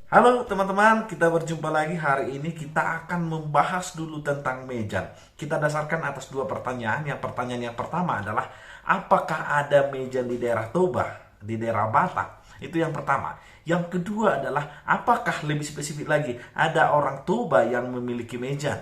Halo teman-teman, kita berjumpa lagi. Hari ini kita akan membahas dulu tentang Mejan. Kita dasarkan atas dua pertanyaan. Pertanyaan yang pertama adalah, apakah ada Mejan di daerah Toba, di daerah Batak? Itu yang pertama. Yang kedua adalah, apakah lebih spesifik lagi, ada orang Toba yang memiliki Mejan?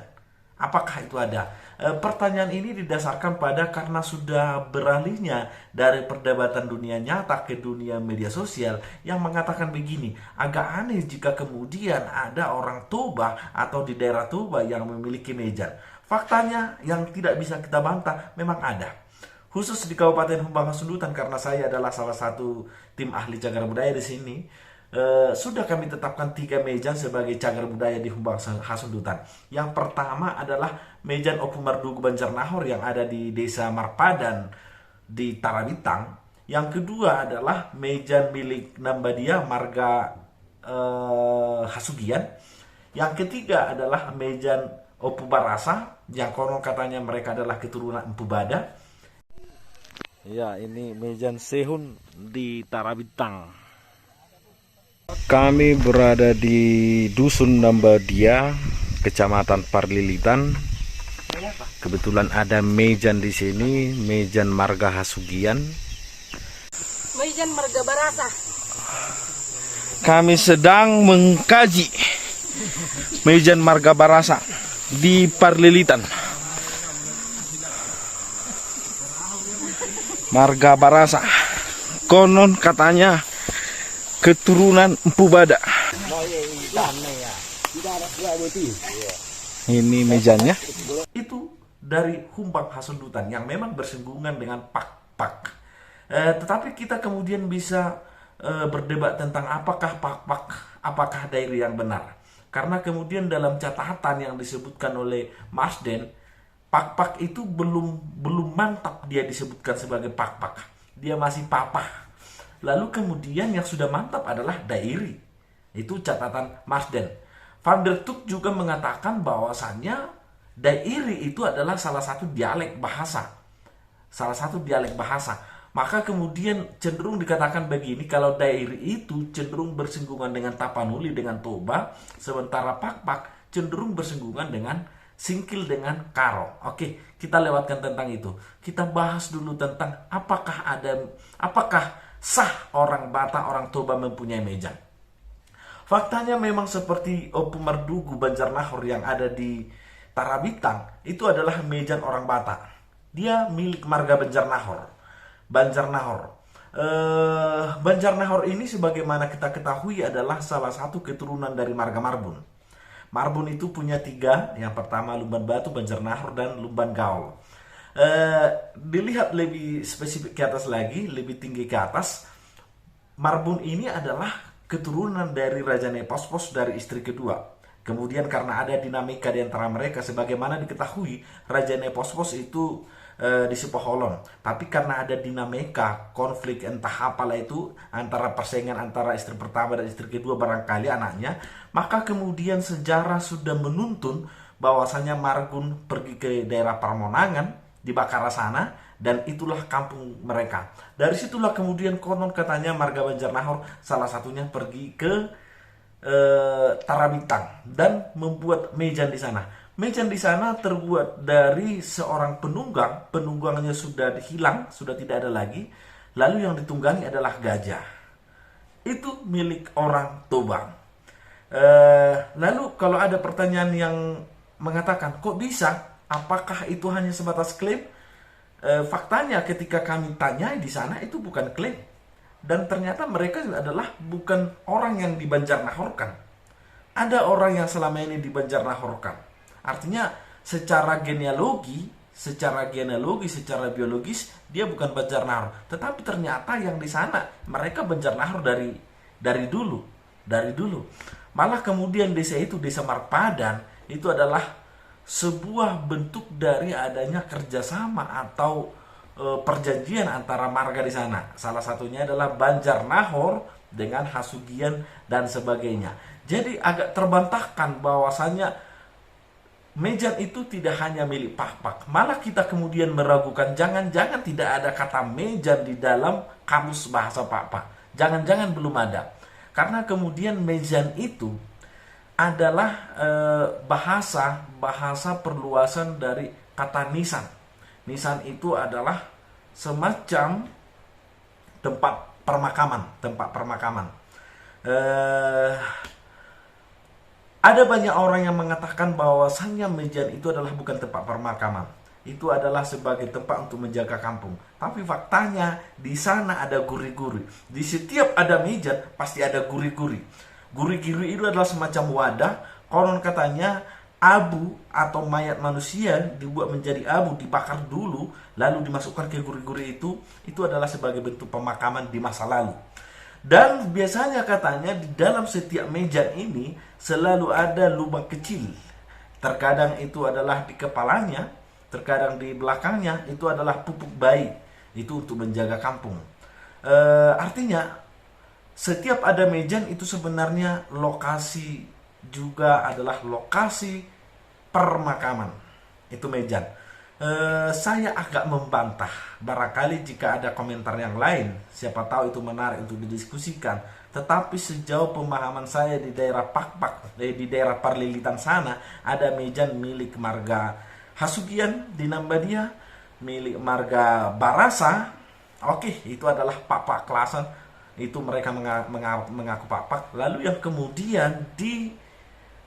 Apakah itu ada? Pertanyaan ini didasarkan pada karena sudah beralihnya dari perdebatan dunia nyata ke dunia media sosial yang mengatakan begini, agak aneh jika kemudian ada orang Toba atau di daerah Toba yang memiliki mejan. Faktanya yang tidak bisa kita bantah memang ada. Khusus di Kabupaten Humbang Hasundutan, karena saya adalah salah satu tim ahli cagar budaya di sini, sudah kami tetapkan 3 mejan sebagai cagar budaya di Humbang Hasundutan. Yang pertama adalah Mejan Opu Mardugu Banjarnahor yang ada di Desa Marpadan di Tarabitang. Yang kedua adalah Mejan milik Nambadia Marga Hasugian. Yang ketiga adalah Mejan Opu Barasa yang konon katanya mereka adalah keturunan Empu Bada. Ya, ini Mejan Sehun di Tarabitang. Kami berada di Dusun Nambadia, Kecamatan Parlilitan. Kebetulan ada Mejan di sini, Mejan Marga Hasugian. Mejan Marga Barasa. Kami sedang mengkaji Mejan Marga Barasa di Parlilitan. Marga Barasa, konon katanya keturunan Empu Bada. Ini mejanya. Itu dari Humbang Hasundutan yang memang bersinggungan dengan Pak-Pak. Tetapi kita kemudian bisa berdebat tentang apakah Pak-Pak, apakah daerah yang benar. Karena kemudian dalam catatan yang disebutkan oleh Mas Den, Pak-Pak itu belum mantap dia disebutkan sebagai Pak-Pak. Dia masih Papa. Lalu kemudian yang sudah mantap adalah dairi. Itu catatan Mas Den. Van der Tuk juga mengatakan bahwasannya dairi itu adalah salah satu dialek bahasa. Salah satu dialek bahasa. Maka kemudian cenderung dikatakan begini, kalau dairi itu cenderung bersinggungan dengan Tapanuli, dengan Toba, sementara Pak-Pak cenderung bersinggungan dengan Singkil dengan Karo. Oke, kita lewatkan tentang itu. Kita bahas dulu tentang apakah sah orang Batak, orang Toba mempunyai mejan. Faktanya memang seperti Opu Mardugu Banjarnahor yang ada di Tarabitang, itu adalah mejan orang Batak. Dia milik marga Banjarnahor. Banjarnahor ini sebagaimana kita ketahui adalah salah satu keturunan dari marga Marbun. Marbun itu punya 3. Yang pertama Lumban Batu, Banjarnahor, dan Lumban Gaul. Dilihat lebih spesifik ke atas lagi, lebih tinggi ke atas, Marbun ini adalah keturunan dari Raja Nepospos dari istri kedua. Kemudian karena ada dinamika di antara mereka, sebagaimana diketahui Raja Nepospos itu di Sipoholon. Tapi karena ada dinamika, konflik entah apalah itu, antara persaingan antara istri pertama dan istri kedua barangkali anaknya, maka kemudian sejarah sudah menuntun bahwasanya Margun pergi ke daerah Parmonangan, di Bakara sana, dan itulah kampung mereka. Dari situlah kemudian konon katanya marga Banjarnahor salah satunya pergi ke Tarabitang dan membuat mejan di sana. Mejan di sana terbuat dari seorang penunggang. Penunggangnya sudah hilang, sudah tidak ada lagi. Lalu yang ditunggangi adalah gajah. Itu milik orang Toba. Lalu kalau ada pertanyaan yang mengatakan, kok bisa? Apakah itu hanya sebatas klaim? Faktanya ketika kami tanya di sana itu bukan klaim. Dan ternyata mereka adalah bukan orang yang dibanjarnahorkan. Ada orang yang selama ini dibanjarnahorkan. Artinya secara genealogi, secara biologis dia bukan Banjarnahor. Tetapi ternyata yang di sana mereka Banjarnahor dari dulu. Malah kemudian desa itu, Desa Marpadan, itu adalah sebuah bentuk dari adanya kerjasama atau perjanjian antara marga di sana. Salah satunya adalah Banjarnahor dengan Hasugian dan sebagainya. Jadi agak terbantahkan bahwasannya mejan itu tidak hanya milik Pak-Pak. Malah kita kemudian meragukan, jangan-jangan tidak ada kata mejan di dalam kamus bahasa Pak-Pak. Jangan-jangan belum ada. Karena kemudian Mejan itu adalah bahasa perluasan dari kata nisan. Nisan itu adalah semacam tempat permakaman. Ada banyak orang yang mengatakan bahwasannya Mejan itu adalah bukan tempat permakaman. Itu adalah sebagai tempat untuk menjaga kampung. Tapi faktanya di sana ada guri-guri. Di setiap ada Mejan pasti ada guri-guri. Guri-guri itu adalah semacam wadah. Konon katanya abu atau mayat manusia dibuat menjadi abu, dibakar dulu, lalu dimasukkan ke guri-guri itu. Itu adalah sebagai bentuk pemakaman di masa lalu. Dan biasanya katanya di dalam setiap Mejan ini selalu ada lubang kecil. Terkadang itu adalah di kepalanya, terkadang di belakangnya itu adalah pupuk bayi. Itu untuk menjaga kampung. Artinya setiap ada Mejan itu sebenarnya lokasi juga adalah lokasi permakaman. Itu Mejan. Saya agak membantah. Barangkali jika ada komentar yang lain, siapa tahu itu menarik untuk didiskusikan. Tetapi sejauh pemahaman saya di daerah Pakpak, di daerah Parlilitan sana, ada Mejan milik marga Hasugian di Nambadia, milik marga Barasa. Oke, itu adalah Pakpak Klasen. Itu mereka mengaku Pakpak. Lalu yang kemudian di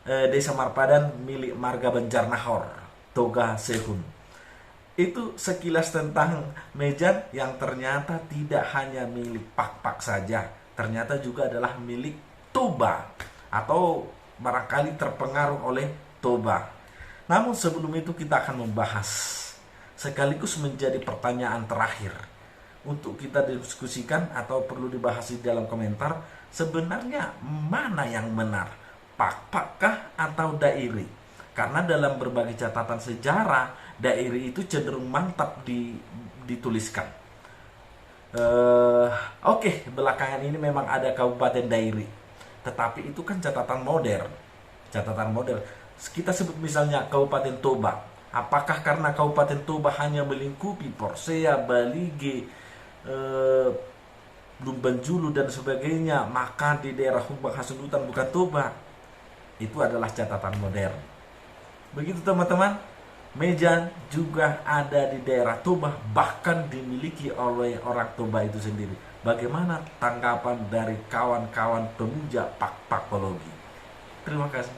Desa Marpadan milik marga Banjarnahor, Toga Sehun. Itu sekilas tentang Mejan yang ternyata tidak hanya milik Pakpak saja, ternyata juga adalah milik Toba atau barangkali terpengaruh oleh Toba. Namun sebelum itu kita akan membahas sekaligus menjadi pertanyaan terakhir untuk kita diskusikan atau perlu dibahas di dalam komentar, sebenarnya mana yang benar, Pakpakkah atau Dairi? Karena dalam berbagai catatan sejarah, Dairi itu cenderung mantap dituliskan. Oke, belakangan ini memang ada Kabupaten Dairi, tetapi itu kan catatan modern. Kita sebut misalnya Kabupaten Toba. Apakah karena Kabupaten Toba hanya melingkupi Porsea, Balige, Lumbanjulu dan sebagainya, maka di daerah Humbang Hasundutan bukan Toba? Itu adalah catatan modern. Begitu teman-teman, Mejan juga ada di daerah Toba, bahkan dimiliki oleh orang Toba itu sendiri. Bagaimana tanggapan dari kawan-kawan pemuja pakpakologi? Terima kasih.